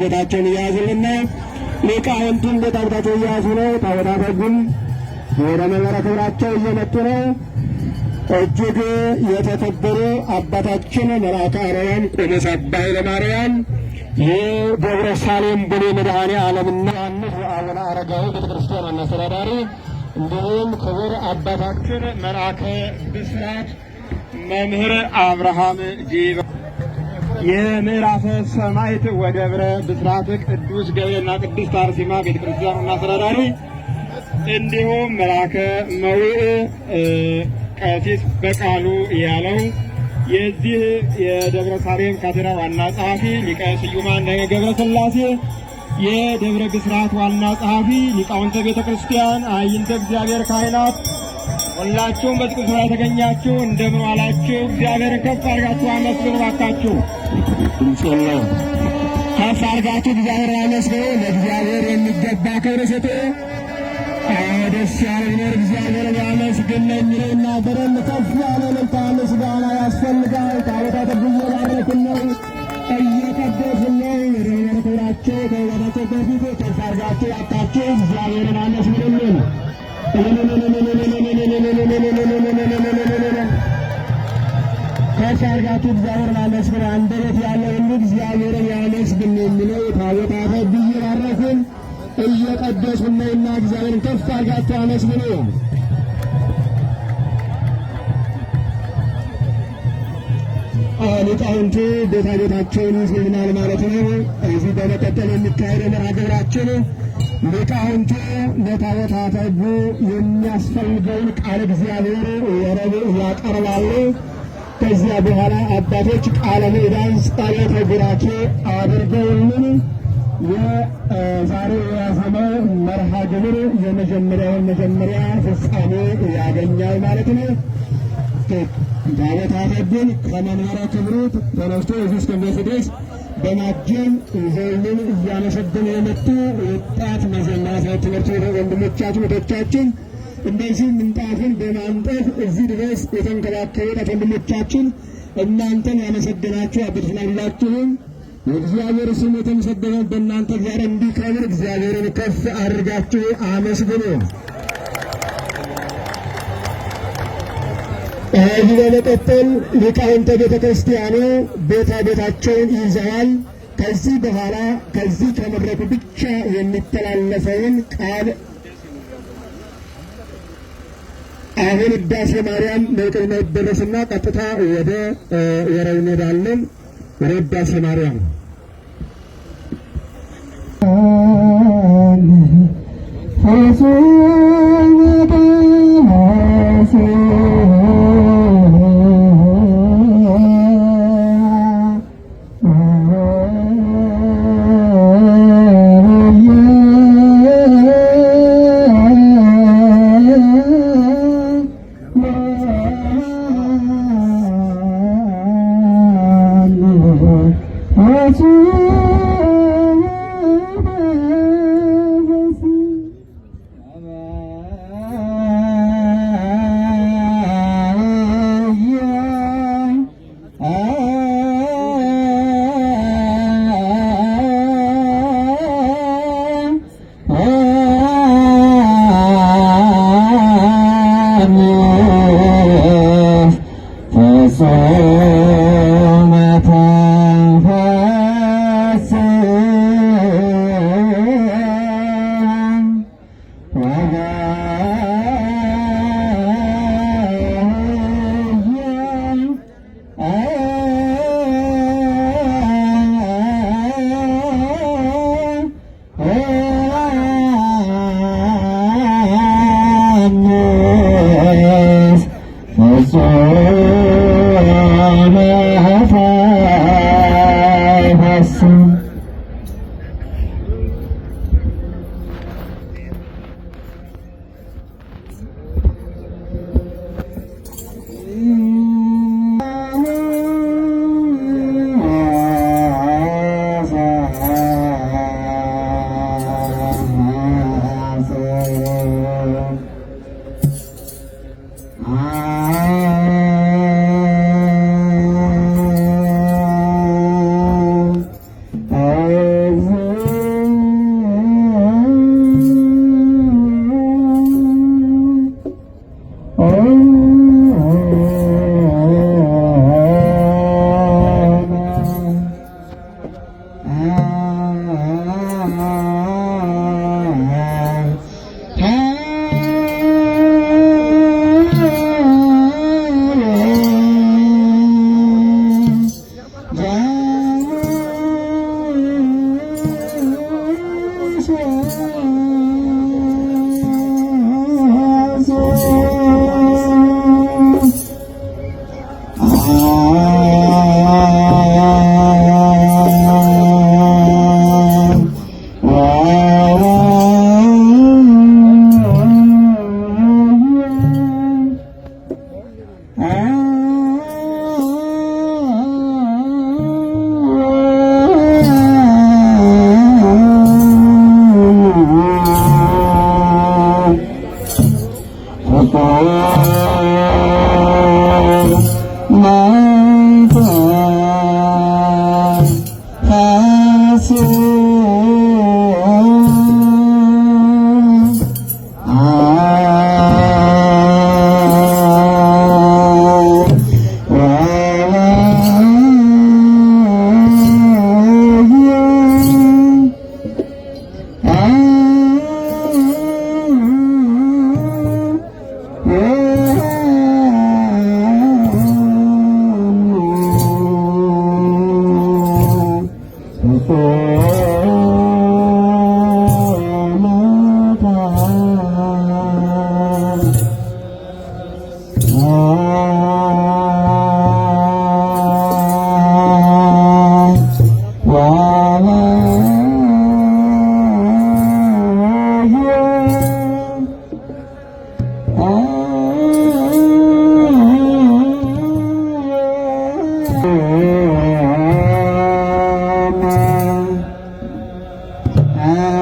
ቤታቸውን ያዙልና ሊቃውንቱን ቤታቸውን ያዙ ነው። ታወታተጉም ወደ መንበረ ክብራቸው እየመጡ ነው። እጅግ የተከበሩ አባታችን መልአከ አርያም ቆሞስ አባ ኃይለ ማርያም የደብረ ሳሌም ቡሌ መድኃኔ ዓለምና ዮሐንስ አቡነ አረጋዊ ቤተ ክርስቲያን ዋና አስተዳዳሪ፣ እንዲሁም ክቡር አባታችን መልአከ ብስራት መምህር አብርሃም ጂባ የምዕራፈ ሰማዕት ወደብረ ብስራት ቅዱስ ገብርኤልና ቅድስት አርሴማ ቤተ ክርስቲያን ዋና አስተዳዳሪ፣ እንዲሁም መልአከ መዊዕ ቀሲስ በቃሉ ያለው የዚህ የደብረ ሳሌም ካቴድራል ዋና ጸሐፊ፣ ሊቀ ስዩማን ገብረ ሥላሴ የደብረ ብስራት ዋና ጸሐፊ፣ ሊቃውንተ ቤተ ክርስቲያን፣ አይንተ እግዚአብሔር ካህናት፣ ሁላችሁም በዚህ ስፍራ የተገኛችሁ እንደምን ዋላችሁ? እግዚአብሔርን ከፍ አድርጋችሁ አመስግኑ ባካችሁ። ከፍ አድርጋችሁ እግዚአብሔርን አመስግኑ። ለእግዚአብሔር የሚገባ ክብር ስጡ። ደስ ያለ ቢኖር እግዚአብሔርን ያመስግን ለሚለውና በደንብ ከፍ ያለ እልልታ ምስጋና ያስፈልጋል። ታቦታተ ጉዞ ባረክን ነው፣ እየቀደስን ነው። ወደ መንበረ ክብራቸው ከመግባታቸው በፊት ከፍ አድርጋችሁ ያጣችሁ እግዚአብሔርን አመስግኑልን። ከፍ አድርጋችሁ እግዚአብሔርን አመስግኑ። አንደበት ያለው ሁሉ እግዚአብሔርን ያመስግን የሚለው ታቦታተ ጉዞ ባረክን እየቀደስን ነውና እግዚአብሔርን ከፍ አድርጋችሁ አመስግኑ። ሊቃውንቱ ቤታቸውን ይዘውናል ማለት ነው። እዚህ በመቀጠል የሚካሄደው መርሃ ግብራችን ሊቃውንቱ ለታቦታተ ሕጉ የሚያስፈልገውን ቃል እግዚአብሔር ወረብ ያቀርባሉ። ከዚያ በኋላ አባቶች ቃለ ምዕዳን ጸሎተ ቡራኬ አድርገውልን የዛሬ የያዝነው መርሃ ግብር የመጀመሪያውን መጀመሪያ ፍጻሜ ያገኛል ማለት ነው። ታቦታተ ሕጉን ከመንበረ ክብሩ ተነስቶ እዚህ እስከሚደርስ ድረስ በማጀብ ይዘውልን እያመሰገኑ የመጡ ወጣት መዘምራን ትምህርት ቤት ወንድሞቻችን እህቶቻችን እንደዚህ ምንጣፉን በማንጠፍ እዚህ ድረስ የተንከባከቡ ወንድሞቻችን እናንተን ያመሰገናችሁ አባት ስላላችሁም የእግዚአብሔር ስም የተመሰገነ በእናንተ እግዚአብሔር እንዲከብር እግዚአብሔርን ከፍ አድርጋችሁ አመስግኑ። ከዚህ በመቀጠል ሊቃውንተ ቤተ ክርስቲያኑ ቤታቸውን ይዘዋል። ከዚህ በኋላ ከዚህ ከመድረኩ ብቻ የሚተላለፈውን ቃል አሁን ውዳሴ ማርያም ለቅድመ ይደረስና ቀጥታ ወደ ወረው እንሄዳለን። ወደ ውዳሴ ማርያም Yeah.